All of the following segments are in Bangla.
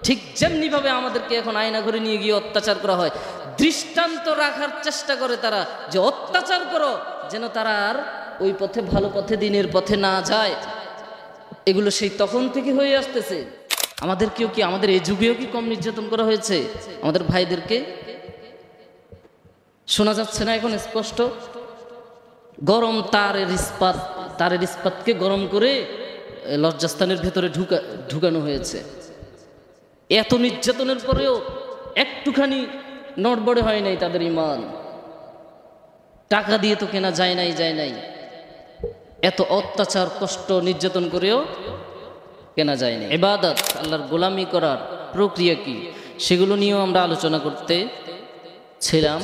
ঠিক যেমনিভাবে আমাদেরকে এখন আয়না ঘরে নিয়ে গিয়ে অত্যাচার করা হয়, দৃষ্টান্ত রাখার চেষ্টা করে তারা যে অত্যাচার করো, যেন তারা আর ওই পথে, ভালো পথে, দিনের পথে না যায়। এগুলো সেই তখন থেকে হয়ে আসতেছে। আমাদেরকেও কি, আমাদের এই যুগেও কি কম নির্যাতন করা হয়েছে আমাদের ভাইদেরকে? শোনা যাচ্ছে না এখন স্পষ্ট? গরম তারের ইস্পাতকে গরম করে লজ্জাস্থানের ভেতরে ঢুকানো হয়েছে। এত নির্যাতনের পরেও একটুখানি নড়বড়ে হয় নাই তাদের ঈমান। টাকা দিয়ে তো কেনা যায় নাই। এত অত্যাচার, কষ্ট, নির্যাতন করেও কেনা যায় না। ইবাদত, আল্লাহর গোলামি করার প্রক্রিয়া কি, সেগুলো নিয়েও আমরা আলোচনা করতে ছিলাম।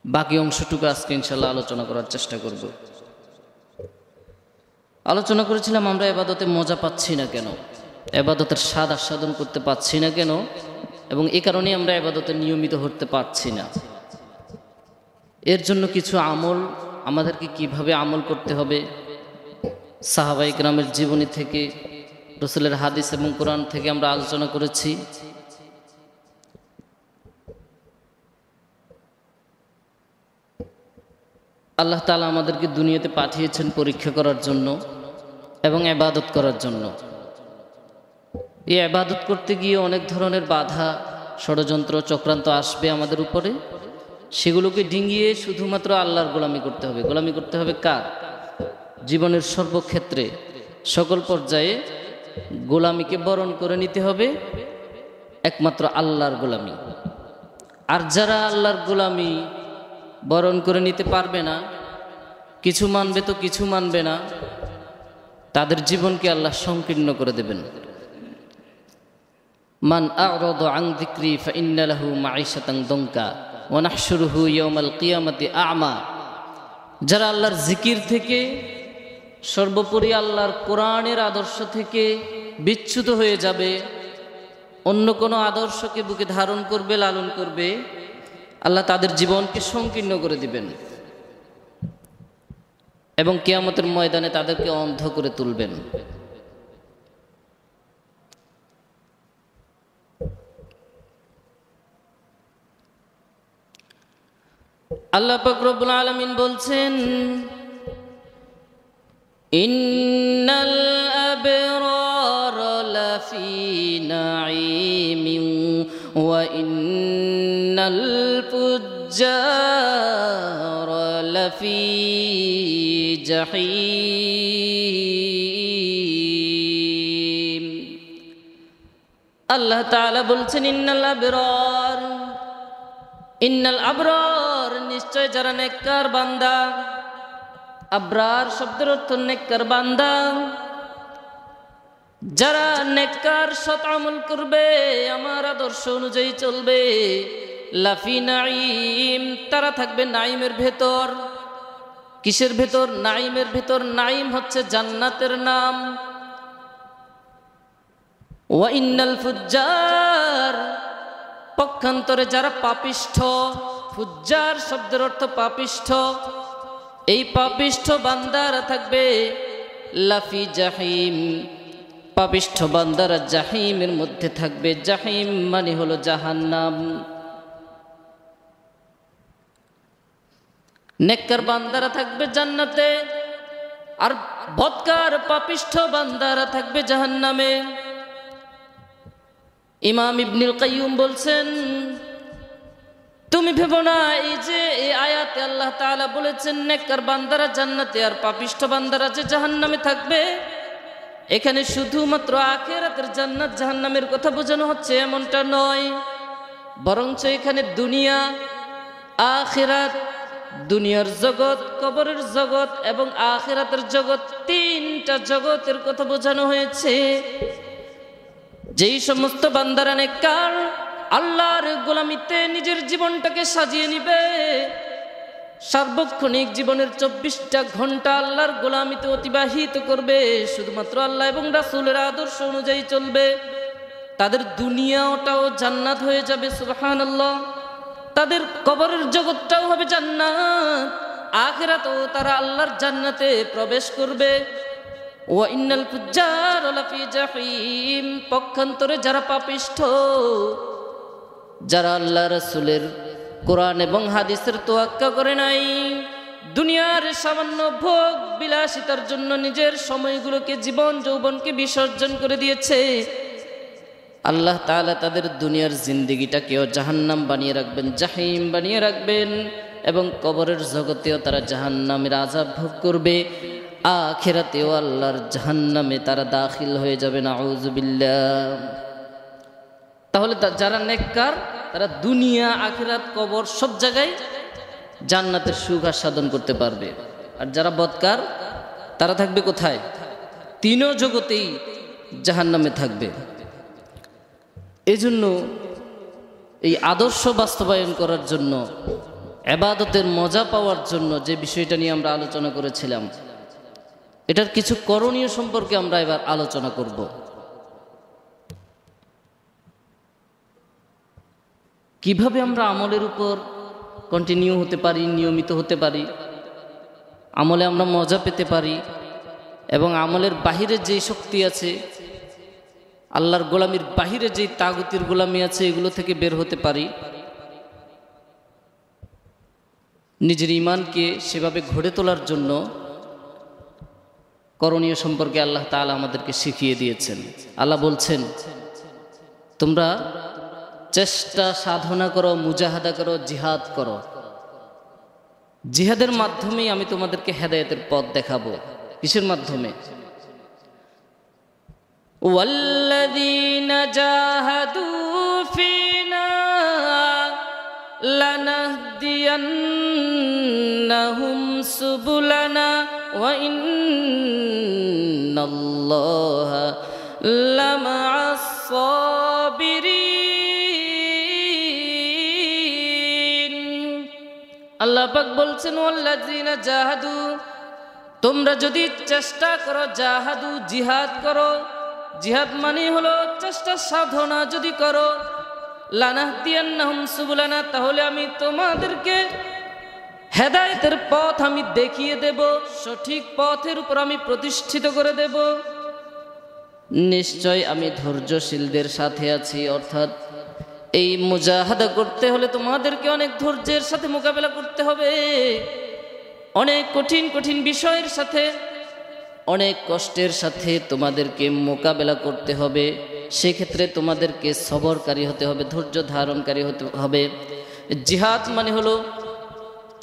বাকি অংশটুকু আজকে ইনশাল্লাহ আলোচনা করার চেষ্টা করব। আলোচনা করেছিলাম আমরা ইবাদতে মজা পাচ্ছি না কেন, ইবাদতের স্বাদ আস্বাদন করতে পাচ্ছি না কেন, এবং এই কারণে আমরা ইবাদতে নিয়মিত হতে পারছি না। এর জন্য কিছু আমল, আমাদেরকে কিভাবে আমল করতে হবে, সাহাবায়ে কেরামের জীবনী থেকে, রাসূলের হাদিস এবং কোরআন থেকে আমরা আলোচনা করেছি। আল্লাহ তাআলা আমাদেরকে দুনিয়াতে পাঠিয়েছেন পরীক্ষা করার জন্য এবং ইবাদত করার জন্য। এই ইবাদত করতে গিয়ে অনেক ধরনের বাধা, ষড়যন্ত্র, চক্রান্ত আসবে আমাদের উপরে। সেগুলোকে ডিঙিয়ে শুধুমাত্র আল্লাহর গোলামি করতে হবে। গোলামি করতে হবে কার? জীবনের সর্বক্ষেত্রে, সকল পর্যায়ে গোলামিকে বরণ করে নিতে হবে একমাত্র আল্লাহর গোলামি। আর যারা আল্লাহর গোলামি বরণ করে নিতে পারবে না, কিছু মানবে তো কিছু মানবে না, তাদের জীবনকে আল্লাহ সংকীর্ণ করে দেবেন। মান আ'রাদা আন যিকরি ফাইন্না লাহু মাঈশাতান দনকা ওয়া নাহশুরুহু ইয়াওমাল কিয়ামাতি আ'মা। যারা আল্লাহর জিকির থেকে, সর্বোপরি আল্লাহর কোরআনের আদর্শ থেকে বিচ্যুত হয়ে যাবে, অন্য কোনো আদর্শকে বুকে ধারণ করবে, লালন করবে, আল্লাহ তাদের জীবনকে সংকীর্ণ করে দিবেন এবং কিয়ামতের ময়দানে তাদেরকে অন্ধ করে তুলবেন। আল্লাহ পাক রব্বুল আলামিন বলছেন, ইন্নাল আবরার লাফি নাঈমিন ওয়া ইন্নাল ফুজ্জার লাফি জাহিম। আল্লাহ তাআলা বলছেন, ইন্নাল আবরার, নিশ্চয় যারা নেককার বান্দা। আবরার শব্দের অর্থ নেককার বান্দা। যারা নেককার, সৎ আমল করবে, আমার আদর্শ অনুযায়ী চলবে, লাফি নাঈম, তারা থাকবে নাঈমের ভেতর। কিসের ভেতর? নাঈমের ভেতর। নাঈম হচ্ছে জান্নাতের নাম। ওয়া ইন্নাল ফুজ্জার, পক্ষান্তরে যারা পাপিষ্ঠ, ফুজ্জার শব্দের অর্থ পাপিষ্ঠ, এই পাপিষ্ঠ বান্দারা থাকবে লাফি জাহিম, পাপিষ্ঠ বান্দারা জাহিমের মধ্যে থাকবে। জাহিম মানে হলো জাহান্নাম। নেককার বান্দারা থাকবে জান্নাতে, আর বদকার পাপিষ্ঠ বান্দারা থাকবে জাহান্নামে। ইমাম ইবনুল কাইয়্যুম বলছেন, তুমি ভেবো না এই যে এই আয়াতে আল্লাহ তাআলা বলেছেন নেককার বান্দারা জান্নাতে আর পাপিষ্ঠ বান্দারা যে জাহান্নামে থাকবে, এখানে শুধুমাত্র আখিরাতের জান্নাত জাহান্নামের কথা বোঝানো হচ্ছে এমনটা নয়, বরঞ্চ এখানে দুনিয়া, আখিরাত, দুনিয়ার জগৎ, কবরের জগৎ এবং আখিরাতের জগৎ, তিনটা জগতের কথা বোঝানো হয়েছে। যেই সমস্ত বান্দারা নেককার, আল্লাহর গোলামিতে নিজের জীবনটাকে সাজিয়ে নিবে, সার্বক্ষণিক জীবনের 24টা ঘন্টা আল্লাহর গোলামিতে অতিবাহিত করবে, শুধুমাত্র আল্লাহ এবং রাসূলের আদর্শ অনুযায়ী চলবে, তাদের দুনিয়াটাও জান্নাত হয়ে যাবে। সুবহানাল্লাহ। তাদের কবরের জগৎটাও হবে জান্নাত, আখিরাতেও তারা আল্লাহর জান্নাতে প্রবেশ করবে। ওয়া ইন্নাল ফুজ্জার লাফি জাহিম, পক্ষান্তরে যারা পাপিষ্ঠ, যারা আল্লাহ রাসূলের কোরআন এবং হাদিসের তোয়াক্কা করে নাই, দুনিয়ার সামান্য ভোগ বিলাসিতার জন্য নিজের সময়গুলোকে, জীবন যৌবনকে বিসর্জন করে দিয়েছে, আল্লাহ তাআলা তাদের দুনিয়ার জিন্দেগিটাকেও জাহান্নাম বানিয়ে রাখবেন, জাহিম বানিয়ে রাখবেন, এবং কবরের জগতেও তারা জাহান্নামের আযাব ভোগ করবে, আখিরাতেও আল্লাহর জাহান্নামে তারা দাখিল হয়ে যাবে, নাউযুবিল্লাহ। তাহলে যারা নেককার তারা দুনিয়া, আখিরাত, কবর সব জায়গায় জান্নাতের সুখ আস্বাদন করতে পারবে। আর যারা বদকার তারা থাকবে কোথায়? তিনও জগতেই জাহান্নামে থাকবে। এজন্য এই আদর্শ বাস্তবায়ন করার জন্য, ইবাদতের মজা পাওয়ার জন্য যে বিষয়টা নিয়ে আমরা আলোচনা করেছিলাম, এটার কিছু করণীয় সম্পর্কে আমরা এবার আলোচনা করব। কিভাবে আমরা আমলের উপর কন্টিনিউ হতে পারি, নিয়মিত হতে পারি, আমলে আমরা মজা পেতে পারি, এবং আমলের বাহিরে যে শক্তি আছে, আল্লাহর গোলামির বাহিরে যেই তাগুতির গোলামি আছে, এগুলো থেকে বের হতে পারি, নিজের ঈমানকে সেভাবে গড়ে তোলার জন্য করণীয় সম্পর্কে আল্লাহ তাআলা আমাদেরকে শিখিয়ে দিয়েছেন। আল্লাহ বলছেন, তোমরা চেষ্টা সাধনা করো, মুজাহাদা করো, জিহাদ করো। জিহাদের মাধ্যমেই আমি তোমাদেরকে হেদায়েতের পথ দেখাবো। কিসের মাধ্যমে? ওয়াল্লাযীনা জাহাদু ফীনা লানাহদিয়ান্নাহুম সুবুলানা ওয়া ইন্নাল্লাহা লামা'আস সাবিরিন। আল্লাহ পাক বলছেন, ওয়াল্লাযীনা জাহাদু, তোমরা যদি চেষ্টা করো, জাহাদু জিহাদ করো, জিহাদ মানে হলো চেষ্টা সাধনা যদি করো, লানাহদিয়ান্নাহুম সুবুলানা, তাহলে আমি তোমাদেরকে হেদায়েতের পথ আমি দেখিয়ে দেব, সঠিক পথের উপর আমি প্রতিষ্ঠিত করে দেব। নিশ্চয় আমি ধৈর্যশীলদের সাথে আছি। অর্থাৎ এই মুজাহাদা করতে হলে তোমাদেরকে অনেক ধৈর্যের সাথে মোকাবেলা করতে হবে, অনেক কঠিন কঠিন বিষয়ের সাথে, অনেক কষ্টের সাথে তোমাদেরকে মোকাবেলা করতে হবে। সেক্ষেত্রে তোমাদেরকে সবরকারী হতে হবে, ধৈর্য ধারণকারী হতে হবে। জিহাদ মানে হলো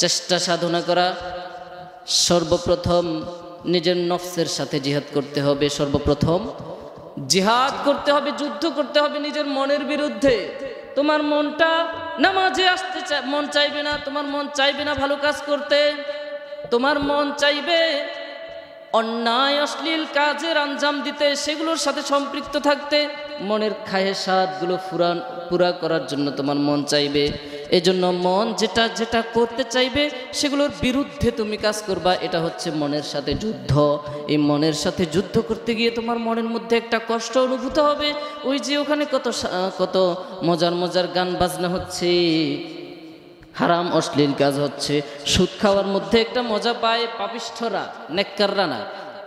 চেষ্টা সাধনা করা। সর্বপ্রথম নিজের নফসের সাথে জিহাদ করতে হবে, সর্বপ্রথম জিহাদ করতে হবে, যুদ্ধ করতে হবে নিজের মনের বিরুদ্ধে। তোমার মনটা নামাজে আসতে মন চাইবে না, তোমার মন চাইবে না ভালো কাজ করতে, তোমার মন চাইবে অন্যায় অশ্লীল কাজের আঞ্জাম দিতে, সেগুলোর সাথে সম্পৃক্ত থাকতে, মনের খায়েশাতগুলো পুরা করার জন্য তোমার মন চাইবে। এজন্য মন যেটা যেটা করতে চাইবে সেগুলোর বিরুদ্ধে তুমি কাজ করবা। এটা হচ্ছে মনের সাথে যুদ্ধ। এই মনের সাথে যুদ্ধ করতে গিয়ে তোমার মনের মধ্যে একটা কষ্ট অনুভূত হবে। ওই যে ওখানে কত মজার মজার গান বাজনা হচ্ছে, হারাম অশ্লীল কাজ হচ্ছে, সুদ খাওয়ার মধ্যে একটা মজা পায় পাপিষ্ঠরা, নেককাররা না।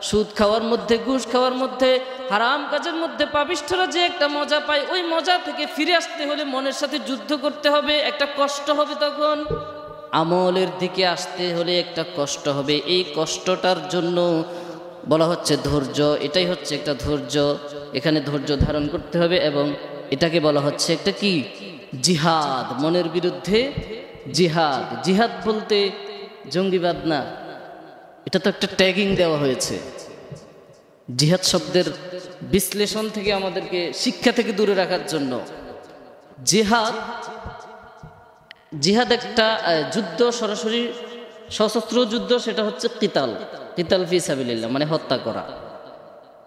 সুদ খাওয়ার মধ্যে, ঘুষ খাওয়ার মধ্যে, হারাম কাজের মধ্যে পাপিষ্ঠরা যে একটা মজা পায়, ওই মজা থেকে ফিরে আসতে হলে মনের সাথে যুদ্ধ করতে হবে, একটা কষ্ট হবে। তখন আমলের দিকে আসতে হলে একটা কষ্ট হবে। এই কষ্টটার জন্য বলা হচ্ছে ধৈর্য। এটাই হচ্ছে একটা ধৈর্য। এখানে ধৈর্য ধারণ করতে হবে, এবং এটাকে বলা হচ্ছে একটা কি? জিহাদ, মনের বিরুদ্ধে জিহাদ। জিহাদ বলতে জঙ্গিবাদ না, এটা তো একটা ট্যাগিং দেওয়া হয়েছে। জিহাদ শব্দের বিশ্লেষণ থেকে আমাদেরকে, শিক্ষা থেকে দূরে রাখার জন্য। জিহাদ একটা যুদ্ধ, সরাসরি সশস্ত্র যুদ্ধ, সেটা হচ্ছে কিতাল ফি সাবিলিল্লাহ, মানে হত্যা করা।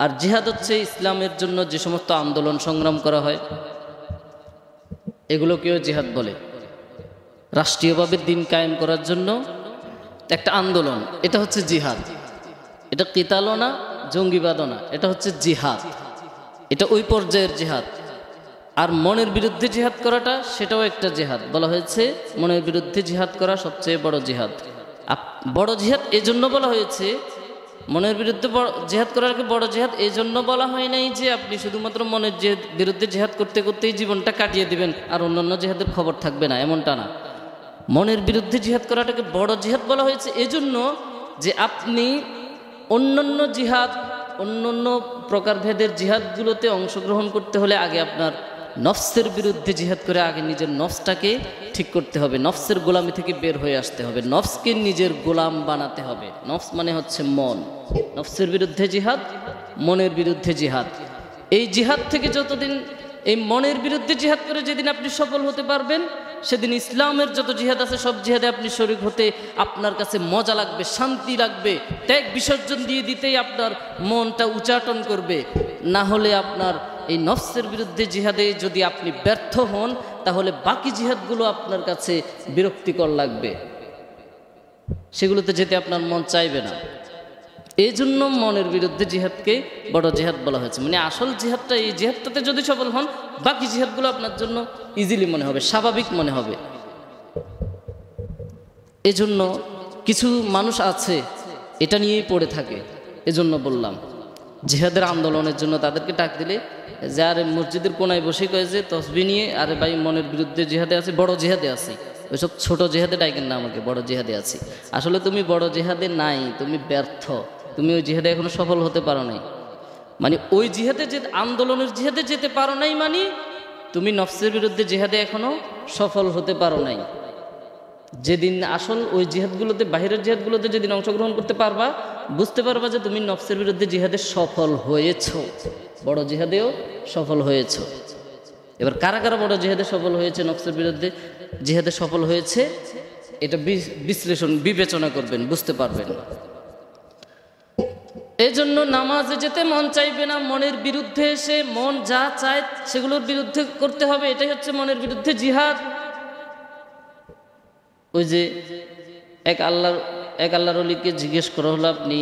আর জিহাদ হচ্ছে ইসলামের জন্য যে সমস্ত আন্দোলন সংগ্রাম করা হয়, এগুলোকেও জিহাদ বলে। রাষ্ট্রীয়ভাবে দিন কায়েম করার জন্য একটা আন্দোলন, এটা হচ্ছে জিহাদ। এটা কিতালও না, জঙ্গিবাদও না, এটা হচ্ছে জিহাদ। এটা ওই পর্যায়ের জিহাদ। আর মনের বিরুদ্ধে জিহাদ করাটা, সেটাও একটা জিহাদ। বলা হয়েছে মনের বিরুদ্ধে জিহাদ করা সবচেয়ে বড় জিহাদ। বড় জিহাদ এজন্য বলা হয়েছে, মনের বিরুদ্ধে জেহাদ করাকে বড় জেহাদ এই জন্য বলা হয় নাই যে আপনি শুধুমাত্র মনের বিরুদ্ধে জেহাদ করতে করতেই জীবনটা কাটিয়ে দিবেন আর অন্যান্য জেহাদের খবর থাকবে না, এমনটা না। মনের বিরুদ্ধে জিহাদ করাটাকে বড় জিহাদ বলা হয়েছে এজন্য যে আপনি অন্যান্য জিহাদ, অন্যান্য প্রকারভেদের জিহাদগুলোতে অংশগ্রহণ করতে হলে আগে আপনার নফসের বিরুদ্ধে জিহাদ করে আগে নিজের নফসটাকে ঠিক করতে হবে, নফসের গোলামি থেকে বের হয়ে আসতে হবে, নফসকে নিজের গোলাম বানাতে হবে। নফস মানে হচ্ছে মন। নফসের বিরুদ্ধে জিহাদ, মনের বিরুদ্ধে জিহাদ। এই জিহাদ থেকে যতদিন এই মনের বিরুদ্ধে জিহাদ করে যেদিন আপনি সফল হতে পারবেন, সেদিন ইসলামের যত জিহাদ আছে সব জিহাদে আপনি শরীক হতে আপনার কাছে মজা লাগবে, শান্তি লাগবে, ত্যাগ বিসর্জন দিয়ে দিতেই আপনার মনটা উচ্চাটন করবে। না হলে আপনার এই নফসের বিরুদ্ধে জিহাদে যদি আপনি ব্যর্থ হন, তাহলে বাকি জিহাদগুলো আপনার কাছে বিরক্তিকর লাগবে, সেগুলোতে যেতে আপনার মন চাইবে না। এই জন্য মনের বিরুদ্ধে জিহাদকে বড় জিহাদ বলা হয়েছে। মানে আসল জিহাদটা, এই জিহাদটাতে যদি সফল হন, বাকি জিহাদগুলো আপনার জন্য ইজিলি মনে হবে, স্বাভাবিক মনে হবে। এজন্য কিছু মানুষ আছে এটা নিয়েই পড়ে থাকে। এজন্য বললাম জিহাদের আন্দোলনের জন্য তাদেরকে ডাক দিলে যে আরে মসজিদের কোনায় বসে কয়ে যে তসবি নিয়ে, আরে ভাই মনের বিরুদ্ধে জিহাদে আছে, বড় জিহাদে আছি। ওইসব ছোট জিহাদে ডাকেন না আমাকে, বড় জিহাদে আছি। আসলে তুমি বড় জিহাদে নাই, তুমি ব্যর্থ, তুমি ওই জিহাদে এখনো সফল হতে পারো নাই। মানে ওই জিহাদে যে আন্দোলনের জিহাদে যেতে পারো নাই, মানে তুমি নফসের বিরুদ্ধে জিহাদে এখনো সফল হতে পারো নাই। যেদিন আসল ওই জিহাদগুলোতে, বাহিরের জিহাদগুলোতে যেদিন অংশগ্রহণ করতে পারবা, বুঝতে পারবা যে তুমি নফসের বিরুদ্ধে জিহাদে সফল হয়েছ, বড় জিহাদেও সফল হয়েছ। এবার কারা কারা বড় জিহাদে সফল হয়েছে, নফসের বিরুদ্ধে জিহাদে সফল হয়েছে, এটা বিশ্লেষণ বিবেচনা করবেন, বুঝতে পারবেন। এই জন্য নামাজে যেতে মন চাইবে না, মনের বিরুদ্ধে এসে মন যা চায় সেগুলোর বিরুদ্ধে করতে হবে, এটাই হচ্ছে মনের বিরুদ্ধে জিহাদ। ওই যে এক আল্লাহর ওলিকে জিজ্ঞেস করা হলো, আপনি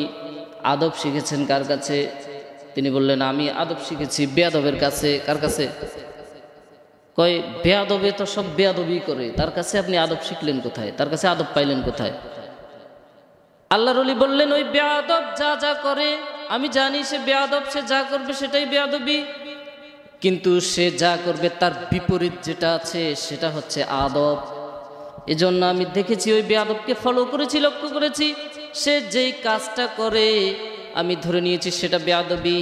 আদব শিখেছেন কার কাছে? তিনি বললেন, আমি আদব শিখেছি বেয়াদবের কাছে। কার কাছে? কয় বেয়াদবে তো সব বেয়াদবই করে, তার কাছে আপনি আদব শিখলেন কোথায়? তার কাছে আদব পাইলেন কোথায়? আল্লাহর ওলি বললেন, ওই বেয়াদব যা যা করে আমি জানি সে বেয়াদব, সে যা করবে সেটাই বেয়াদবি, কিন্তু সে যা করবে তার বিপরীত যেটা আছে সেটা হচ্ছে আদব। এজন্য আমি দেখেছি ওই বেয়াদবকে ফলো করেছি, লক্ষ্য করেছি, সে যেই কাজটা করে আমি ধরে নিয়েছি সেটা বেয়াদবি,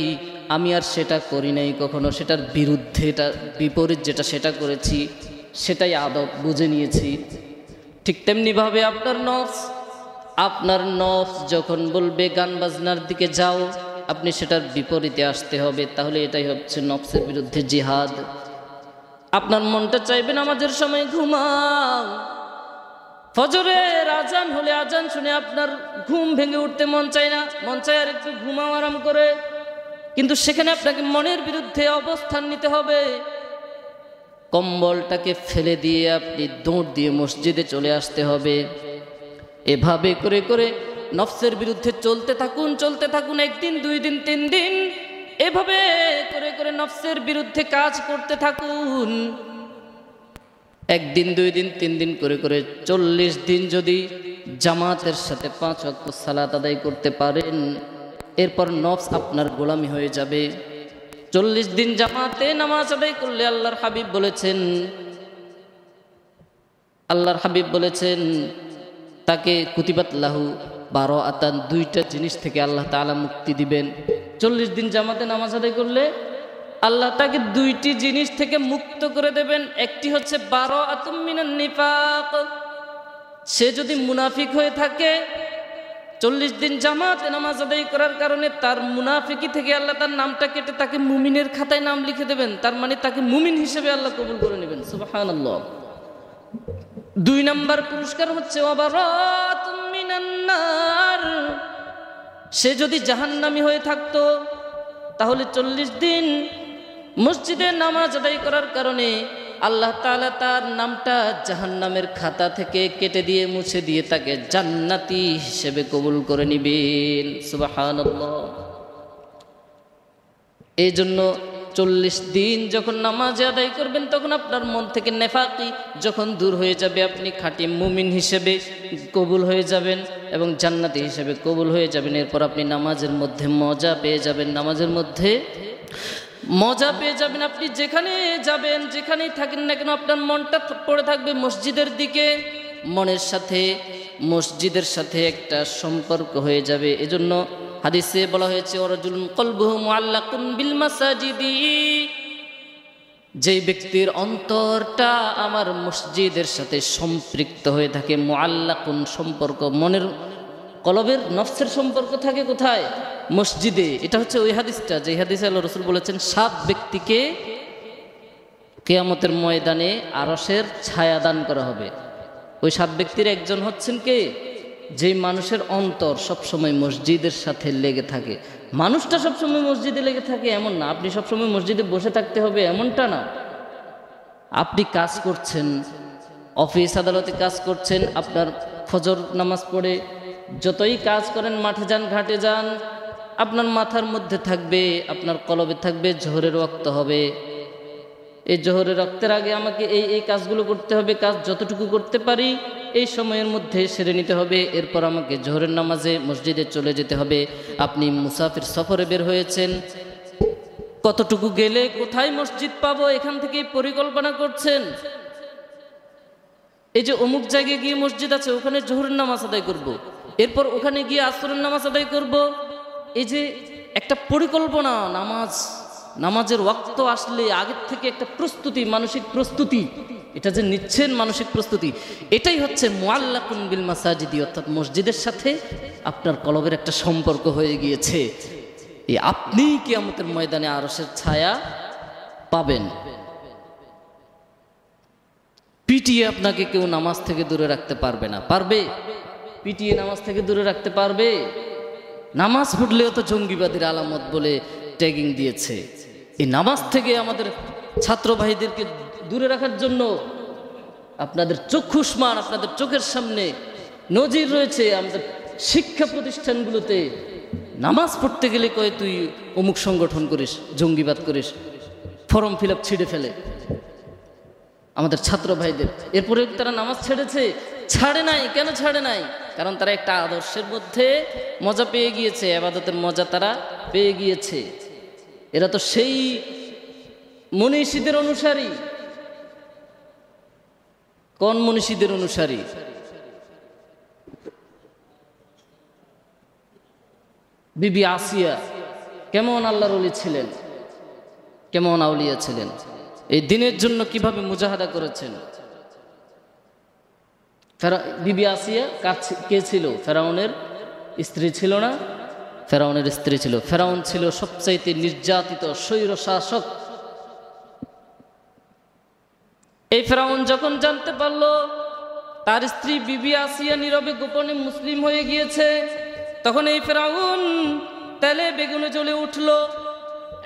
আমি আর সেটা করি নাই কখনো, সেটার বিরুদ্ধে, এটার বিপরীত যেটা সেটা করেছি, সেটাই আদব বুঝে নিয়েছি। ঠিক তেমনিভাবে আপনার নফস যখন বলবে গান বাজনার দিকে যাও, আপনি সেটার বিপরীতে আসতে হবে, তাহলে এটাই হচ্ছে নফসের বিরুদ্ধে জিহাদ। আপনার মনটা চাইবে নামাজের সময় ঘুমাও, ফজরের আজান হলে আজান শুনে আপনার ঘুম ভেঙে উঠতে মন চায় না, মন চায় আর একটু ঘুমাও আরাম করে, কিন্তু সেখানে আপনাকে মনের বিরুদ্ধে অবস্থান নিতে হবে। কম্বলটাকে ফেলে দিয়ে আপনি দৌড় দিয়ে মসজিদে চলে আসতে হবে। এভাবে করে করে নফসের বিরুদ্ধে চলতে থাকুন, একদিন, 2 দিন, 3 দিন, এভাবে করে করে নফসের বিরুদ্ধে কাজ করতে থাকুন। 1 দিন, 2 দিন, 3 দিন করে করে 40 দিন যদি জামাতের সাথে 5 ওয়াক্ত সালাত আদায় করতে পারেন, এরপর নফস আপনার গোলামি হয়ে যাবে। 40 দিন জামাতে নামাজ আদায় করলে আল্লাহর হাবিব বলেছেন তাকে কুতিবাত লাহু বারাআতান, 2টা জিনিস থেকে আল্লাহ তাআলা মুক্তি দিবেন। 40 দিন জামাতে নামাজ আদায় করলে আল্লাহ তাকে 2টি জিনিস থেকে মুক্ত করে দেবেন। একটি হচ্ছে বারাআতুম মিনান নিফাক, সে যদি মুনাফিক হয়ে থাকে 40 দিন জামাতে নামাজ আদায় করার কারণে তার মুনাফিকি থেকে আল্লাহ তার নামটা কেটে তাকে মুমিনের খাতায় নাম লিখে দেবেন, তার মানে তাকে মুমিন হিসেবে আল্লাহ কবুল করে নেবেন। সুবহানাল্লাহ। 2 নম্বর পুরস্কার হচ্ছে ওয়াবারাতুম মিনান নার, সে যদি জাহান্নামী হয়ে থাকতো তাহলে 40 দিন মসজিদে নামাজ আদায় করার কারণে আল্লাহ তাআলা তার নামটা জাহান্নামের খাতা থেকে কেটে দিয়ে মুছে দিয়ে তাকে জান্নাতি হিসেবে কবুল করে নিবেন। সুবহানাল্লাহ। এই জন্য 40 দিন যখন নামাজ আদায় করবেন তখন আপনার মন থেকে নেফাকি যখন দূর হয়ে যাবে, আপনি খাঁটি মুমিন হিসেবে কবুল হয়ে যাবেন এবং জান্নাতি হিসেবে কবুল হয়ে যাবেন। এরপর আপনি নামাজের মধ্যে মজা পেয়ে যাবেন, নামাজের মধ্যে মজা পেয়ে যাবেন। আপনি যেখানে যাবেন, যেখানেই থাকেন না কেন, আপনার মনটা পড়ে থাকবে মসজিদের দিকে, মনের সাথে মসজিদের সাথে একটা সম্পর্ক হয়ে যাবে। এজন্য হাদিসে বলা হয়েছে ওয়ারাজুলুন কলবুহু মুআল্লাকুন বিল মাসাজিদি, যেই ব্যক্তির অন্তরটা আমার মসজিদের সাথে সম্পৃক্ত হয়ে থাকে, মুআল্লাকুন সম্পর্ক, মনের কলবের নফসের সম্পর্ক থাকে কোথায়? মসজিদে। এটা হচ্ছে ওই হাদিসটা যে হাদিসে আল্লাহ রাসূল বলেছেন 7 ব্যক্তিকে কিয়ামতের ময়দানে আরশের ছায়া দান করা হবে। ওই 7 ব্যক্তির একজন হচ্ছেন কে? যেই মানুষের অন্তর সবসময় মসজিদের সাথে লেগে থাকে। মানুষটা সবসময় মসজিদে লেগে থাকে এমন না, আপনি সবসময় মসজিদে বসে থাকতে হবে এমনটা না। আপনি কাজ করছেন, অফিস আদালতে কাজ করছেন, আপনার ফজর নামাজ পড়ে যতই কাজ করেন, মাঠে যান, ঘাটে যান, আপনার মাথার মধ্যে থাকবে, আপনার কলবে থাকবে জোহরের ওয়াক্ত হবে, এই জোহরের ওয়াক্তের আগে আমাকে এই কাজগুলো করতে হবে, কাজ যতটুকু করতে পারি এই সময়ের মধ্যে সেরে নিতে হবে, এরপর আমাকে জোহরের নামাজে মসজিদে চলে যেতে হবে। আপনি মুসাফির সফরে বের হয়েছেন, কতটুকু গেলে কোথায় মসজিদ পাবো এখান থেকেই পরিকল্পনা করছেন। এই যে অমুক জায়গায় গিয়ে মসজিদ আছে, ওখানে জোহরের নামাজ আদায় করব, এরপর ওখানে গিয়ে আসরের নামাজ আদায় করব। এই যে একটা পরিকল্পনা, নামাজের ওয়াক্ত আসলে আগের থেকে একটা প্রস্তুতি, মানসিক প্রস্তুতি, এটা যে নিচ্ছেন মানসিক প্রস্তুতি, এটাই হচ্ছে মুআল্লাকুন বিল মাসাজিদি, অর্থাৎ মসজিদের সাথে আপনার কলবের একটা সম্পর্ক হয়ে গিয়েছে। এই আপনি কিয়ামতের ময়দানে আরশের ছায়া পাবেন। পিটিয়ে আপনাকে কেউ নামাজ থেকে দূরে রাখতে পারবে না। পারবে? পিটিয়ে নামাজ থেকে দূরে রাখতে পারবে? নামাজ পড়লেও তো জঙ্গিবাদের আলামত বলে ট্যাগিং দিয়েছে। এই নামাজ থেকে আমাদের ছাত্র ভাইদেরকে দূরে রাখার জন্য আপনাদের চক্ষুষ্মান, আপনাদের চোখের সামনে নজির রয়েছে। আমাদের শিক্ষা প্রতিষ্ঠানগুলোতে নামাজ পড়তে গেলে কয় তুই অমুক সংগঠন করিস, জঙ্গিবাদ করিস, ফর্ম ফিল আপ ছিঁড়ে ফেলে আমাদের ছাত্র ভাইদের। এরপরে তারা নামাজ ছেড়েছে? ছাড়ে নাই। কেন ছাড়ে নাই? কারণ তারা একটা আদর্শের মধ্যে মজা পেয়ে গিয়েছে, ইবাদতের মজা তারা পেয়ে গিয়েছে। এরা তো সেই মনীষীদের অনুসারী। কোন মনীষীদের অনুসারী? বিবি আসিয়া কেমন আল্লাহর ওলি ছিলেন, কেমন আউলিয়া ছিলেন, এই দিনের জন্য কিভাবে মুজাহাদা করেছেন। বিবি আসিয়া কে ছিল? ফেরাউনের স্ত্রী ছিল না? ফেরাউনের স্ত্রী ছিল। ফেরাউন ছিল সবচাইতে নির্যাতিত স্বৈর শাসক। এই ফেরাউন যখন জানতে পারল তার স্ত্রী বিবি আসিয়া নীরবে গোপনে মুসলিম হয়ে গিয়েছে, তখন এই ফেরাউন তেলে বেগুনে জ্বলে উঠল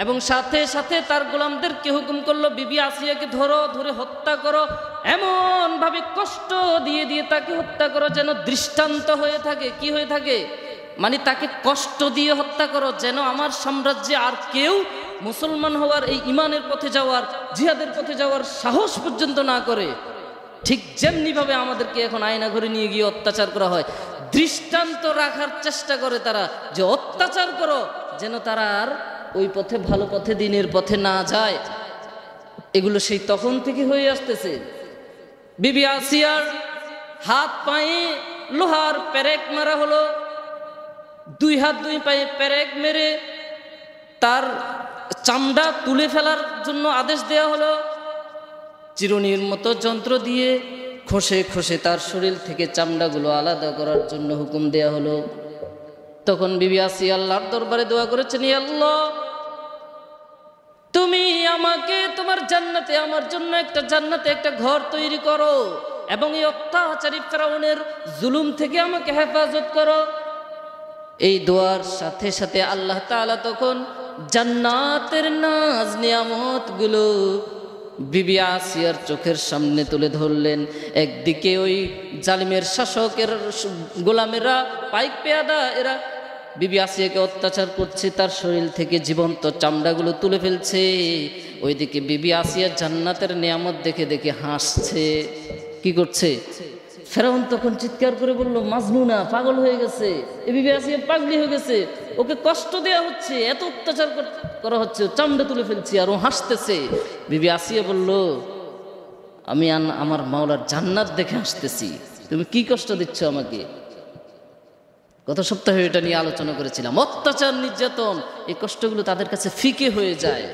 এবং সাথে সাথে তার গোলামদেরকে হুকুম করলো বিবি আসিয়াকে ধরে হত্যা করো, এমন ভাবে কষ্ট দিয়ে দিয়ে তাকে হত্যা করো যেন দৃষ্টান্ত হয়ে থাকে। কি হয়ে থাকে? মানে তাকে কষ্ট দিয়ে হত্যা করো যেন আমার সাম্রাজ্যে আর কেউ মুসলমান হওয়ার, এই ইমানের পথে যাওয়ার, জিহাদের পথে যাওয়ার সাহস পর্যন্ত না করে। ঠিক যেমনি ভাবে আমাদেরকে এখন আয়না ঘরে নিয়ে গিয়ে অত্যাচার করা হয়, দৃষ্টান্ত রাখার চেষ্টা করে তারা যে অত্যাচার করো যেন তারা আর ওই পথে, ভালো পথে, দিনের পথে না যায়। এগুলো সেই তখন থেকে হয়ে আসতেছে। বিবি আসিয়ার হাত পায়ে লোহার পেরেক মারা হলো, 2 হাত 2 পায়ে পেরেক মেরে তার চামড়া তুলে ফেলার জন্য আদেশ দেয়া হলো। চিরুনির মতো যন্ত্র দিয়ে খসে খসে তার শরীর থেকে চামড়াগুলো আলাদা করার জন্য হুকুম দেয়া হলো। তখন বিবি আসিয়া আল্লাহর দরবারে দোয়া করেছেন, ইয়া আল্লাহ, তুমি আমাকে তোমার জান্নাতে, আমার জন্য একটা জান্নাতে একটা ঘর তৈরি করো এবং এই অত্যাচারী ফেরাউনের জুলুম থেকে আমাকে হেফাজত করো। এই দোয়ার সাথে সাথে আল্লাহ তাআলা তখন জান্নাতের নাজ নিয়ামতগুলো বিবি আসিয়ার চোখের সামনে তুলে ধরলেন। একদিকে ওই জালিমের শাসকের গোলামেরা, পাইক পেয়াদা, এরা বিবি আসিয়াকে অত্যাচার করছে, তার শরীর থেকে জীবন্ত চামড়াগুলো তুলে ফেলছে। ওইদিকে বিবি আসিয়া জান্নাতের নিয়ামত দেখে দেখে হাসছে। কি করছে? ফেরাউন তখন চিৎকার করে বলল, মাজনুনা, পাগল হয়ে গেছে, এ বিবি আসিয়া পাগলি হয়ে গেছে, ওকে কষ্ট দেওয়া হচ্ছে, এত অত্যাচার করা হচ্ছে, চামড়া তুলে ফেলছি, আর ও হাসতেছে। বিবি আসিয়া বলল, আমি আমার মাওলার জান্নাত দেখে হাসতেছি, তুমি কি কষ্ট দিচ্ছ আমাকে? গত সপ্তাহে এটা নিয়ে আলোচনা করেছিলাম। অত্যাচার, নির্যাতন, এই কষ্টগুলো তাদের কাছে ফিকে হয়ে যায়,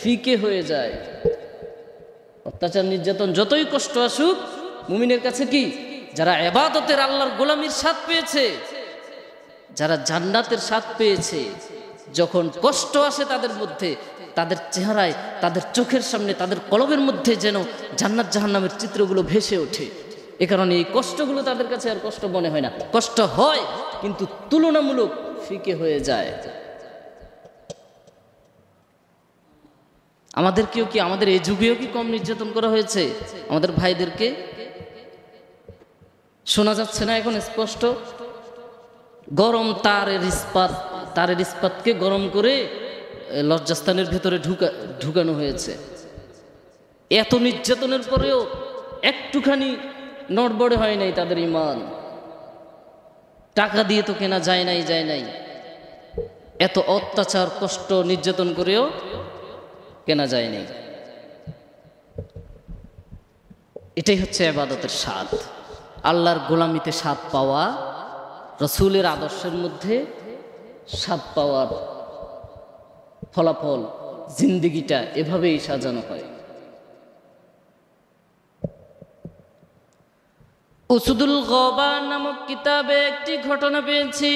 ফিকে হয়ে যায়। অত্যাচার, নির্যাতন যতই কষ্ট আসুক, মুমিনের কাছে কি, যারা ইবাদতের আল্লাহর গোলামির স্বাদ পেয়েছে, যারা জান্নাতের স্বাদ পেয়েছে, যখন কষ্ট আসে তাদের মধ্যে, তাদের চেহারায়, তাদের চোখের সামনে, তাদের কলবের মধ্যে যেন জান্নাত জাহান্নামের চিত্রগুলো ভেসে ওঠে। এ কারণে এই কষ্টগুলো তাদের কাছে আর কষ্ট মনে হয় না। কষ্ট হয় কিন্তু তুলনামূলক ফিকে হয়ে যায়। আমাদেরকেও কি, আমাদের এই যুগেও কি কম নির্যাতন করা হয়েছে আমাদের ভাইদেরকে? শোনা যাচ্ছে না এখন স্পষ্ট? গরম তারের ইস্পাতকে গরম করে লজ্জাস্থানের ভেতরে ঢুকানো হয়েছে। এত নির্যাতনের পরেও একটুখানি নড়বড়ে হয় নাই তাদের ঈমান। টাকা দিয়ে তো কেনা যায় নাই। এত অত্যাচার, কষ্ট, নির্যাতন করেও কেনা যায় নাই। এটাই হচ্ছে ইবাদতের স্বাদ, আল্লাহর গোলামিতে স্বাদ পাওয়া, রসুলের আদর্শের মধ্যে স্বাদ পাওয়ার ফলাফল। জিন্দেগিটা এভাবেই সাজানো হয়। উসুদুল গবা নামক কিতাবে একটি ঘটনা পেয়েছি।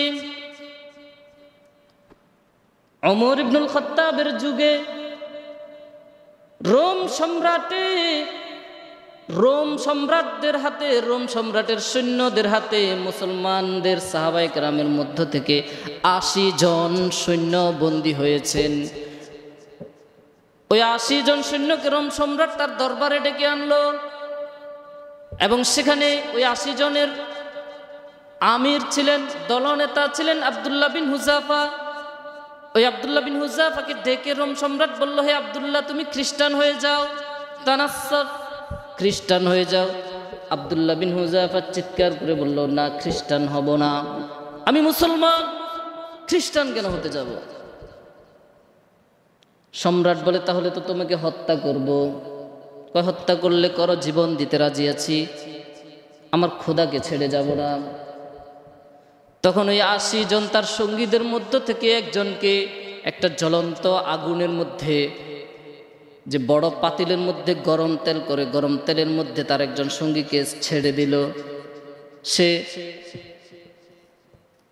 ওমর ইবনুল খাত্তাবের যুগে রোম সম্রাটের সৈন্যদের হাতে মুসলমানদের সাহাবায়ে কেরামের মধ্য থেকে ৮০ জন সৈন্য বন্দী হয়েছেন। ওই ৮০ জন সৈন্যকে রোম সম্রাট তার দরবারে ডেকে আনলো এবং সেখানে ওই ৮০ জনের আমির ছিলেন, দলনেতা ছিলেন আব্দুল্লাহ বিন হুযাফা। ওই আব্দুল্লাহ বিন হুযাফাকে ডেকে রোম সম্রাট বলল, হে আব্দুল্লাহ, তুমি খ্রিস্টান হয়ে যাও, তানাসসার, খ্রিস্টান হয়ে যাও। আব্দুল্লাহ বিন হুযাফা চিৎকার করে বলল, না, খ্রিস্টান হব না, আমি মুসলমান, খ্রিস্টান কেন হতে যাব? সম্রাট বলে, তাহলে তো তোমাকে হত্যা করব। হত্যা করলে করো, জীবন দিতে রাজি আছি, আমার খোদাকে ছেড়ে যাব না। তখন ওই ৮০ জন তার সঙ্গীদের মধ্য থেকে একজনকে একটা জ্বলন্ত আগুনের মধ্যে, যে বড় পাতিলের মধ্যে গরম তেল করে, গরম তেলের মধ্যে তার একজন সঙ্গীকে ছেড়ে দিল। সে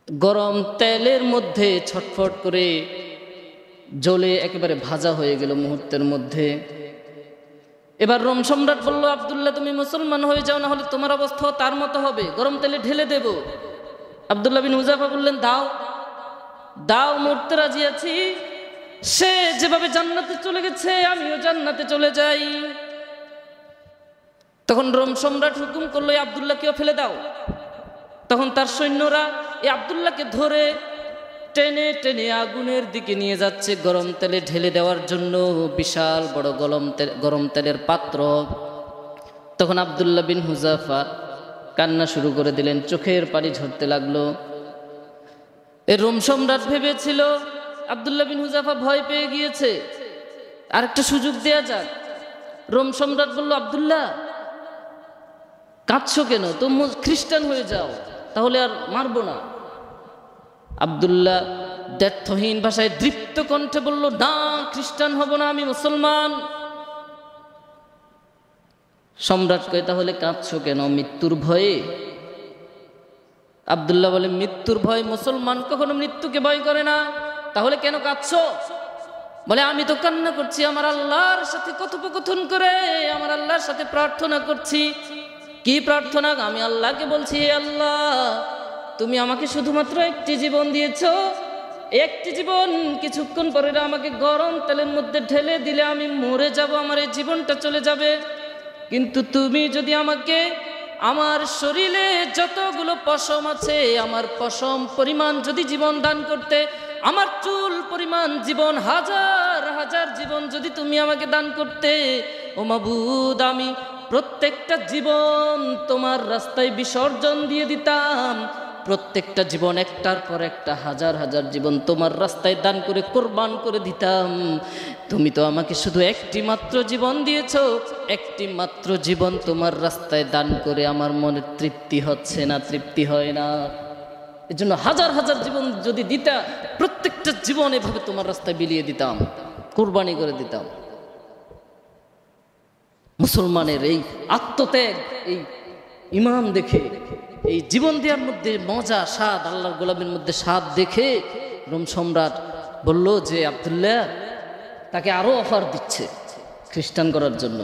গরম তেলের মধ্যে ছটফট করে জ্বলে একেবারে ভাজা হয়ে গেল মুহূর্তের মধ্যে। এবার রোম সম্রাট বলল, আব্দুল্লাহ, তুমি মুসলমান হয়ে যাও, না হলে তোমার অবস্থা তার মতো হবে, গরম তেলে ঢেলে দেব। আব্দুল্লাহ বিন হুযাফা বললেন, দাও, মরতে রাজি আছি। সে যেভাবে জান্নাতে চলে গেছে, আমিও জান্নাতে চলে যাই। তখন রোম সম্রাট হুকুম করলো, এই আব্দুল্লাহকেও ফেলে দাও। তখন তার সৈন্যরা এই আব্দুল্লাহকে ধরে টেনে টেনে আগুনের দিকে নিয়ে যাচ্ছে, গরম তেলে ঢেলে দেওয়ার জন্য বিশাল বড় গরম তেলের পাত্র। তখন আব্দুল্লাহ বিন হুযাফা কান্না শুরু করে দিলেন, চোখের পানি ঝরতে লাগলো। এই রোম সম্রাট ভেবেছিল আব্দুল্লাহ বিন হুযাফা ভয় পেয়ে গিয়েছে, আরেকটা সুযোগ দেয়া যাক। রোম সম্রাট বলল, আব্দুল্লাহ, কাঁদছো কেন? তুমি খ্রিস্টান হয়ে যাও, তাহলে আর মারবো না। আব্দুল্লাহ দ্ব্যর্থহীন ভাষায় দৃপ্ত কণ্ঠে বলল, না, খ্রিস্টান হব না, আমি মুসলমান। সম্রাট কয়, তাহলে কাঁদছো কেন? মৃত্যুর ভয়ে? আব্দুল্লাহ বলে, মৃত্যুর ভয়? মুসলমান কখনো মৃত্যুকে ভয় করে না, তাহলে কেন কাঁদছো? বলে, আমি তো কান্না করছি আমার আল্লাহর সাথে কথোপকথন করে, আমার আল্লাহর সাথে প্রার্থনা করছি। কি প্রার্থনা? আমি আল্লাহকে বলছি, হে আল্লাহ, তুমি আমাকে শুধুমাত্র একটি জীবন দিয়েছো, একটি জীবন, কিছুক্ষণ পরে আমাকে গরম তেলের মধ্যে ঢেলে দিলে আমি মরে যাব, আমার এই জীবনটা চলে যাবে। কিন্তু তুমি যদি আমাকে আমার শরীরে যতগুলো পশম আছে, আমার পশম পরিমাণ যদি জীবন দান করতে, আমার চুল পরিমাণ জীবন, হাজার হাজার জীবন যদি তুমি আমাকে দান করতে, ও মাবুদ, আমি প্রত্যেকটা জীবন তোমার রাস্তায় বিসর্জন দিয়ে দিতাম। প্রত্যেকটা জীবন একটার পর একটা, হাজার হাজার জীবন তোমার রাস্তায় দান করে কোরবান করে দিতাম। তুমি তো আমাকে শুধু একটি মাত্র জীবন দিয়েছো, একটি মাত্র জীবন তোমার রাস্তায় দান করে আমার মনের তৃপ্তি হচ্ছে না, তৃপ্তি হয় না। এর জন্য হাজার হাজার জীবন যদি দিতা, প্রত্যেকটা জীবন এভাবে তোমার রাস্তায় বিলিয়ে দিতাম, কোরবানি করে দিতাম। মুসলমানের এই আত্মত্যাগ, এই ইমান দেখে, এই জীবন দেওয়ার মধ্যে মজা, স্বাদ, আল্লাহর গোলামের মধ্যে স্বাদ দেখে রোম সম্রাট বলল যে আব্দুল্লাহ, তাকে আরো অফার দিচ্ছে খ্রিস্টান করার জন্য।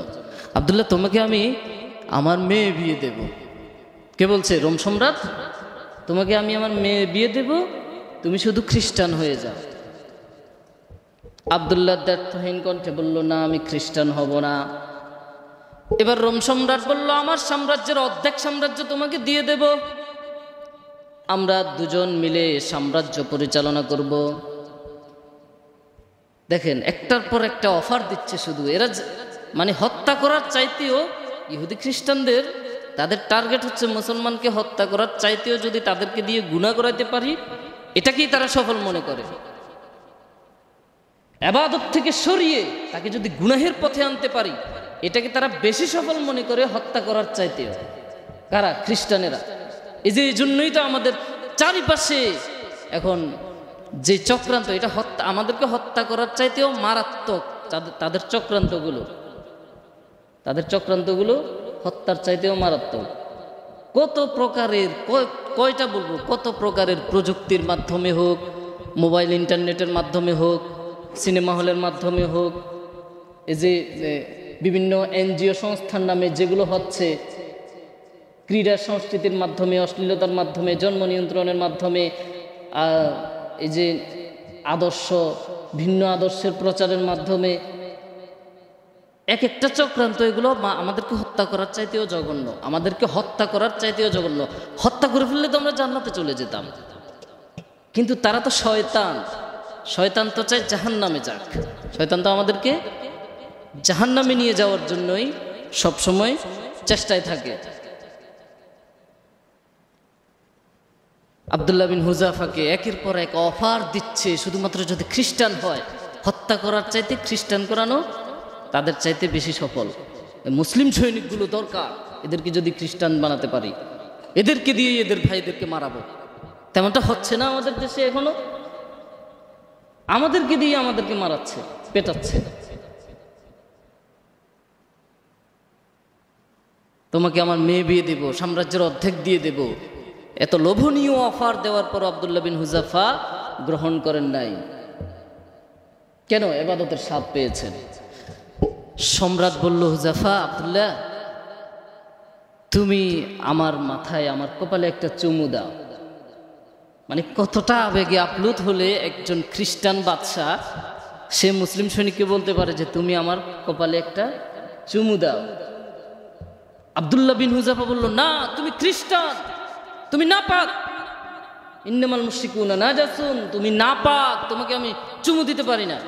আব্দুল্লাহ, তোমাকে আমি আমার মেয়ে বিয়ে দেব। কে বলছে? রোম সম্রাট। তোমাকে আমি আমার মেয়ে বিয়ে দেব, তুমি শুধু খ্রিস্টান হয়ে যাও। আব্দুল্লাহ দ্ব্যর্থহীন কণ্ঠে বলল, না, আমি খ্রিস্টান হব না। এবার রোম সম্রাট বলল, আমার সাম্রাজ্যের অর্ধেক সাম্রাজ্য তোমাকে দিয়ে দেব, আমরা দুজন মিলে সাম্রাজ্য পরিচালনা করব। দেখেন, একটার পর একটা অফার দিচ্ছে শুধু। এরা মানে হত্যা করার চাইতেও, ইহুদি খ্রিস্টানদের তাদের টার্গেট হচ্ছে মুসলমানকে হত্যা করার চাইতেও যদি তাদেরকে দিয়ে গুনাহ করাইতে পারি, এটাকেই তারা সফল মনে করে। ইবাদত থেকে সরিয়ে তাকে যদি গুনাহের পথে আনতে পারি, এটাকে তারা বেশি সফল মনে করে হত্যা করার চাইতেও। কারা? খ্রিস্টানেরা। এই জন্যই তো আমাদের চারিপাশে এখন যে চক্রান্ত, এটা হত্যা, আমাদেরকে হত্যা করার চাইতেও মারাত্মক তাদের চক্রান্তগুলো হত্যার চাইতেও মারাত্মক। কত প্রকারের, কয়টা বলবো, কত প্রকারের প্রযুক্তির মাধ্যমে হোক, মোবাইল ইন্টারনেটের মাধ্যমে হোক, সিনেমা হলের মাধ্যমে হোক, এই যে বিভিন্ন এনজিও সংস্থার নামে যেগুলো হচ্ছে, ক্রীড়া সংস্কৃতির মাধ্যমে, অশ্লীলতার মাধ্যমে, জন্ম নিয়ন্ত্রণের মাধ্যমে, এই যে আদর্শ, ভিন্ন আদর্শের প্রচারের মাধ্যমে, এক একটা চক্রান্ত, এগুলো আমাদেরকে হত্যা করার চাইতেও জঘন্য, আমাদেরকে হত্যা করার চাইতেও জঘন্য। হত্যা করে ফেললে তো আমরা জান্নাতে চলে যেতাম, কিন্তু তারা তো শয়তান। শয়তান তো চায় জাহান্নামে যাক। শয়তান তো আমাদেরকে জাহান্নামে নিয়ে যাওয়ার জন্যই সবসময় চেষ্টায় থাকে। আব্দুল্লাহ বিন হুযাফাকে একের পর এক অফার দিচ্ছে, শুধুমাত্র যদি খ্রিস্টান হয়, হত্যা করার চাইতে খ্রিস্টান করানো তাদের চাইতে বেশি সফল। মুসলিম সৈনিকগুলো দরকার, এদেরকে যদি খ্রিস্টান বানাতে পারি, এদেরকে দিয়ে এদের ভাইদেরকে মারাবো। তেমনটা হচ্ছে না আমাদের দেশে এখনো। আমাদেরকে দিয়ে আমাদেরকে মারাচ্ছে, পেটাচ্ছে। তোমাকে আমার মেয়ে বিয়ে দেব, সাম্রাজ্যের অর্ধেক দিয়ে দেব, এত লোভনীয় অফার দেওয়ার পর আব্দুল্লাহ বিন হুযাফা গ্রহণ করেন নাই। কেন? ইবাদতের স্বাদ পেয়েছেন। সম্রাট বলল, হুযাফা, আব্দুল্লাহ, তুমি আমার মাথায়, আমার কপালে একটা চুমু দাও। মানে কতটা আবেগে আপ্লুত হলে একজন খ্রিস্টান বাদশাহ সে মুসলিম সৈনিককে বলতে পারে যে তুমি আমার কপালে একটা চুমু দাও। আব্দুল্লাহ বিন হুযাফা বলল, না, তুমি খ্রিস্টান, তুমি নাপাক, ইন্নামাল মুশরিকুনা নাজাসুন, তুমি নাপাক, তোমাকে আমি চুমু দিতে পারি না।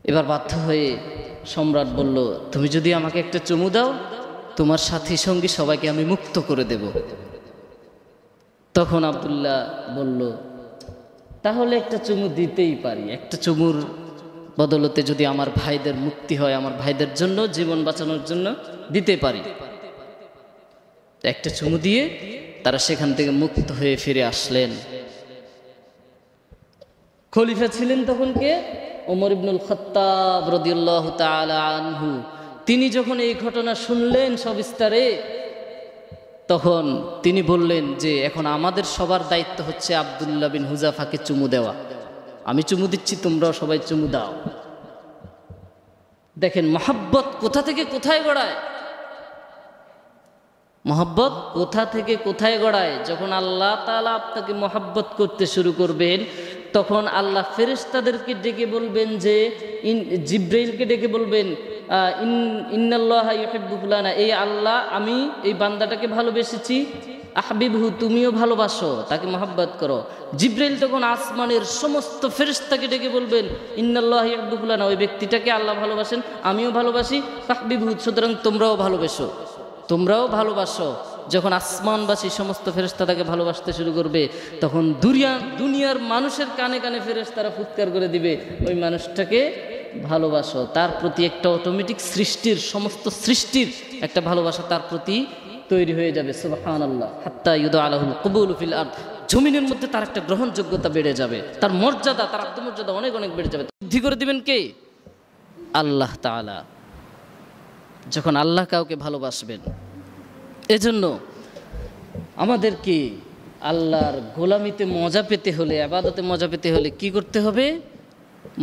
এবার বাধ্য হয়ে সম্রাট বলল, তুমি যদি আমাকে একটা চুমু দাও, তোমার সাথী সঙ্গী সবাইকে আমি মুক্ত করে দেব। তখন আব্দুল্লাহ বলল, তাহলে একটা চুমু দিতেই পারি, একটা চুমুর বদলতে যদি আমার ভাইদের মুক্তি হয়, আমার ভাইদের জন্য জীবন বাঁচানোর জন্য দিতে পারি। একটা চুমু দিয়ে তারা সেখান থেকে মুক্ত হয়ে ফিরে আসলেন। খলিফা ছিলেন তখন কে? ওমর ইবনুল খাত্তাব রাদিয়াল্লাহু তাআলা আনহু। তিনি যখন এই ঘটনা শুনলেন সবিস্তারে, তখন তিনি বললেন যে এখন আমাদের সবার দায়িত্ব হচ্ছে আব্দুল্লাহ বিন হুযাফাকে চুমু দেওয়া। আমি চুমু দিচ্ছি, তোমরাও সবাই চুমু দাও। দেখেন মহব্বত কোথা থেকে কোথায় গড়ায়, মহব্বত কোথা থেকে কোথায় গড়ায়। যখন আল্লাহ তাআলা আপনাকে মহব্বত করতে শুরু করবেন, তখন আল্লাহ ফেরেশতাদেরকে ডেকে বলবেন যে, জিব্রাইলকে ডেকে বলবেন, ইন্নাল্লাহা ইউহিব্বু ফুলানা, এই আল্লাহ আমি এই বান্দাটাকে ভালোবেসেছি, আহবিবহু তুমিও ভালোবাসো, তাকে মহাব্বত করো। জিব্রাইল তখন আসমানের সমস্ত ফেরেশতাকে ডেকে বলবেন ইন্নাল্লাহা ইউহিব্বু ফুলানা, ওই ব্যক্তিটাকে আল্লাহ ভালোবাসেন, আমিও ভালোবাসি, ফাহবিবহু সুতরাং তোমরাও ভালোবেসো, তোমরাও ভালোবাসো। যখন আসমানবাসী সমস্ত ফেরেশতা তাকে ভালোবাসতে শুরু করবে, তখন দুনিয়ার মানুষের কানে কানে ফেরেশতারা ফুৎকার করে দিবে ওই মানুষটাকে ভালোবাসো। তার প্রতি একটা অটোমেটিক সৃষ্টির, সমস্ত সৃষ্টির একটা ভালোবাসা তার প্রতি তৈরি হয়ে যাবে। সুবহানাল্লাহ। হাত্তা ইউদা আলাহুল কবুল ফিল আরদ, জমিনের মধ্যে তার একটা গ্রহণযোগ্যতা বেড়ে যাবে, তার মর্যাদা, তার আত্মমর্যাদা অনেক অনেক বেড়ে যাবে। বৃদ্ধি করে দিবেন কে? আল্লাহ তাআলা। যখন আল্লাহ কাউকে ভালোবাসবেন, এজন্য আমাদেরকে আল্লাহর গোলামিতে মজা পেতে হলে, ইবাদতে মজা পেতে হলে কি করতে হবে?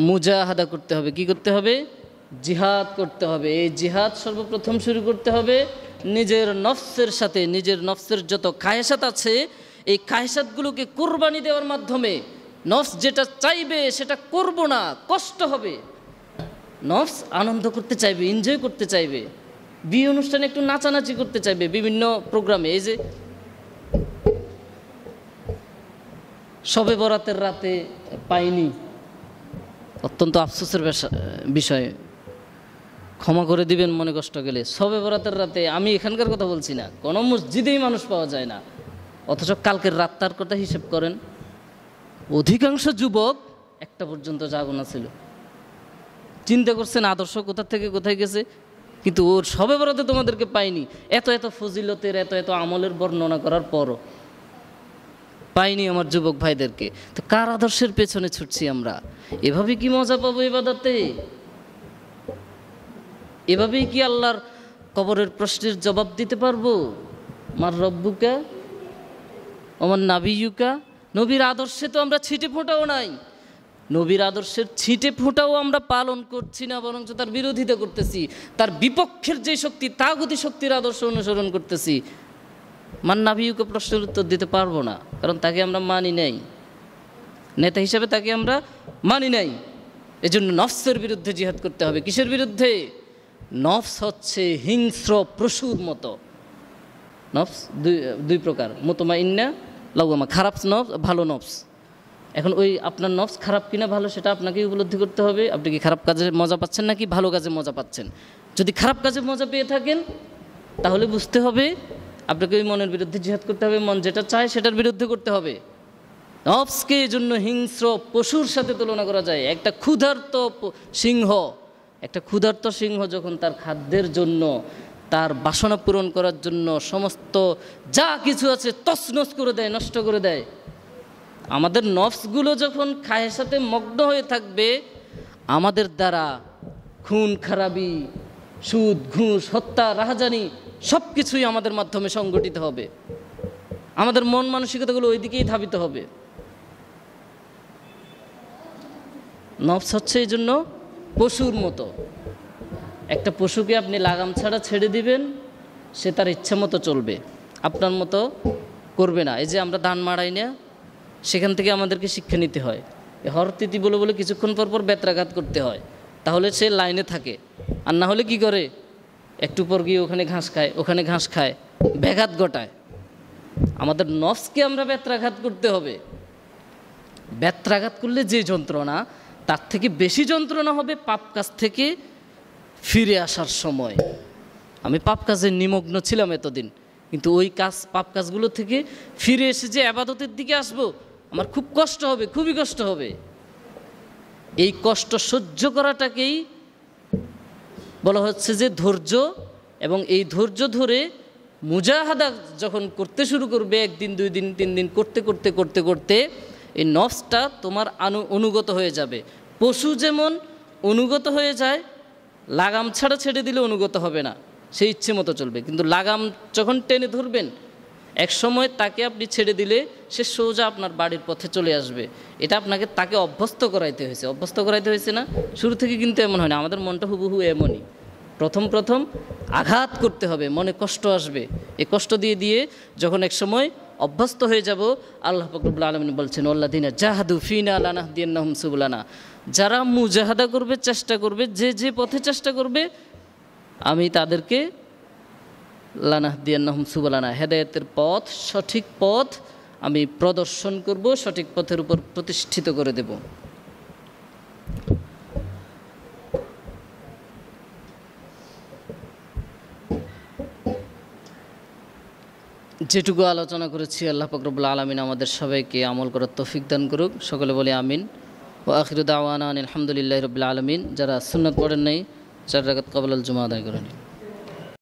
মুজাহাদা করতে হবে। কি করতে হবে? জিহাদ করতে হবে। এই জিহাদ সর্বপ্রথম শুরু করতে হবে নিজের নফসের সাথে। নিজের নফসের যত কায়েসাত আছে, এই কায়েসাতগুলোকে কোরবানি দেওয়ার মাধ্যমে, নফস যেটা চাইবে সেটা করব না, কষ্ট হবে। নফস আনন্দ করতে চাইবে, এনজয় করতে চাইবে, বিয়ে অনুষ্ঠানে একটু নাচানাচি করতে চাইবে, বিভিন্ন প্রোগ্রামে। এই যে শবে বরাতের রাতে পাইনি, অত্যন্ত আফসোসের বিষয়, ক্ষমা করে দিবেন মনে কষ্ট গেলে। শবে বরাতের রাতে, আমি এখানকার কথা বলছি না, কোনো মসজিদেই মানুষ পাওয়া যায় না, অথচ কালকের রাতটার কথা হিসেব করেন, অধিকাংশ যুবক একটা পর্যন্ত জাগনা ছিল। চিন্তা করছেন আদর্শ কোথা থেকে কোথায় গেছে? কিন্তু ওর শবে বরাতে তোমাদেরকে পাইনি। এত এত ফজিলতের, এত এত আমলের বর্ণনা করার পরও পাইনি আমার যুবক ভাইদেরকে। তো কার আদর্শের পেছনে ছুটছি আমরা? এভাবে কি মজা পাবো ইবাদতে? এভাবেই কি আল্লাহর কবরের প্রশ্নের জবাব দিতে পারবো? মার রব্বুকা ওমান নাবিয়ুকা। নবীর আদর্শে তো আমরা ছিটে ফোঁটাও নাই, নবীর আদর্শের ছিটে ফোঁটাও আমরা পালন করছি না, বরঞ্চ তার বিরোধিতা করতেছি। তার বিপক্ষের যে শক্তি, তাগুতি শক্তির আদর্শ অনুসরণ করতেছি। মান নাবিয়ুকা প্রশ্নের উত্তর দিতে পারবো না, কারণ তাকে আমরা মানি নাই, নেতা হিসাবে তাকে আমরা মানি নাই। এজন্য নফসের বিরুদ্ধে জিহাদ করতে হবে। কিসের বিরুদ্ধে? নফস হচ্ছে হিংস্র পশুর মতো। নফস দুই প্রকার, মুতমাইন্না, লাওয়ামা। খারাপ নফস, ভালো নফস। এখন ওই আপনার নফস খারাপ কিনা ভালো সেটা আপনাকেই উপলব্ধি করতে হবে। আপনি কি খারাপ কাজে মজা পাচ্ছেন নাকি ভালো কাজে মজা পাচ্ছেন? যদি খারাপ কাজে মজা পেয়ে থাকেন, তাহলে বুঝতে হবে আপনাকে ওই মনের বিরুদ্ধে জিহাদ করতে হবে। মন যেটা চায় সেটার বিরুদ্ধে করতে হবে। নফসকে এই জন্য হিংস্র পশুর সাথে তুলনা করা যায়। একটা ক্ষুধার্ত সিংহ, একটা ক্ষুধার্ত সিংহ যখন তার খাদ্যের জন্য, তার বাসনা পূরণ করার জন্য সমস্ত যা কিছু আছে তছনছ করে দেয়, নষ্ট করে দেয়। আমাদের নফসগুলো যখন খায়ের সাথে মগ্ন হয়ে থাকবে, আমাদের দ্বারা খুন খারাপি, সুদ, ঘুষ, হত্যা, রাহাজানি সব কিছুই আমাদের মাধ্যমে সংগঠিত হবে। আমাদের মন মানসিকতাগুলো ওই দিকেই ধাবিত হবে। নফস হচ্ছে এই জন্য পশুর মতো। একটা পশুকে আপনি লাগাম ছাড়া ছেড়ে দিবেন, সে তার ইচ্ছা মতো চলবে, আপনার মতো করবে না। এই যে আমরা ধান মাড়াই না, সেখান থেকে আমাদেরকে শিক্ষা নিতে হয়। হরতিতি বলে বলে কিছুক্ষণ পর পর বেত্রাঘাত করতে হয়, তাহলে সে লাইনে থাকে। আর না হলে কি করে? একটু পর গিয়ে ওখানে ঘাস খায়, ওখানে ঘাস খায়, ব্যাঘাত ঘটায়। আমাদের নফসকে আমরা বেত্রাঘাত করতে হবে। বেত্রাঘাত করলে যে যন্ত্রণা, তার থেকে বেশি যন্ত্রণা হবে পাপ কাজ থেকে ফিরে আসার সময়। আমি পাপ কাজে নিমগ্ন ছিলাম এতদিন, কিন্তু ওই পাপ কাজগুলো থেকে ফিরে এসে যে ইবাদতের দিকে আসবো, আমার খুব কষ্ট হবে, খুবই কষ্ট হবে। এই কষ্ট সহ্য করাটাকেই বলা হচ্ছে যে ধৈর্য। এবং এই ধৈর্য ধরে মুজাহাদা যখন করতে শুরু করবে, একদিন, 2 দিন, 3 দিন করতে করতে করতে করতে এই নফসটা তোমার অনুগত হয়ে যাবে। পশু যেমন অনুগত হয়ে যায়, লাগাম ছাড়া ছেড়ে দিলে অনুগত হবে না, সে ইচ্ছে মতো চলবে। কিন্তু লাগাম যখন টেনে ধরবেন, এক সময় তাকে আপনি ছেড়ে দিলে সে সোজা আপনার বাড়ির পথে চলে আসবে। এটা আপনাকে তাকে অভ্যস্ত করাইতে হয়েছে। অভ্যস্ত করাইতে হয়েছে না? শুরু থেকে কিন্তু এমন হয় না। আমাদের মনটা হুবহু এমনই। প্রথম প্রথম আঘাত করতে হবে, মনে কষ্ট আসবে। এই কষ্ট দিয়ে দিয়ে যখন এক সময় অভ্যস্ত হয়ে যাব, আল্লাহ পাক রব্বুল আলামিন বলছেন, আল্লাযীনা জাহাদু ফিনা লানাহদিয়ান্নাহুম সুবুলানা। যারা মুজাহাদা করবে, চেষ্টা করবে, যে যে পথে চেষ্টা করবে, আমি তাদেরকে লানাহদিয়ান্নাহুম সুবুলানা, হেদায়েতের পথ, সঠিক পথ আমি প্রদর্শন করব, সঠিক পথের উপর প্রতিষ্ঠিত করে দেব। যেটুকু আলোচনা করেছি আল্লাহ পাক রব্বুল আলামিন আমাদের সবাইকে আমল করার তৌফিক দান করুক। সকলে বলি আমিন। ওয়া আখিরু দাওয়ানা আলহামদুলিল্লাহি রাব্বিল আলামিন। যারা সুন্নাত পড়েন নাই 4 রাকাত ক্বাবলাল জুমা আদায় করেন।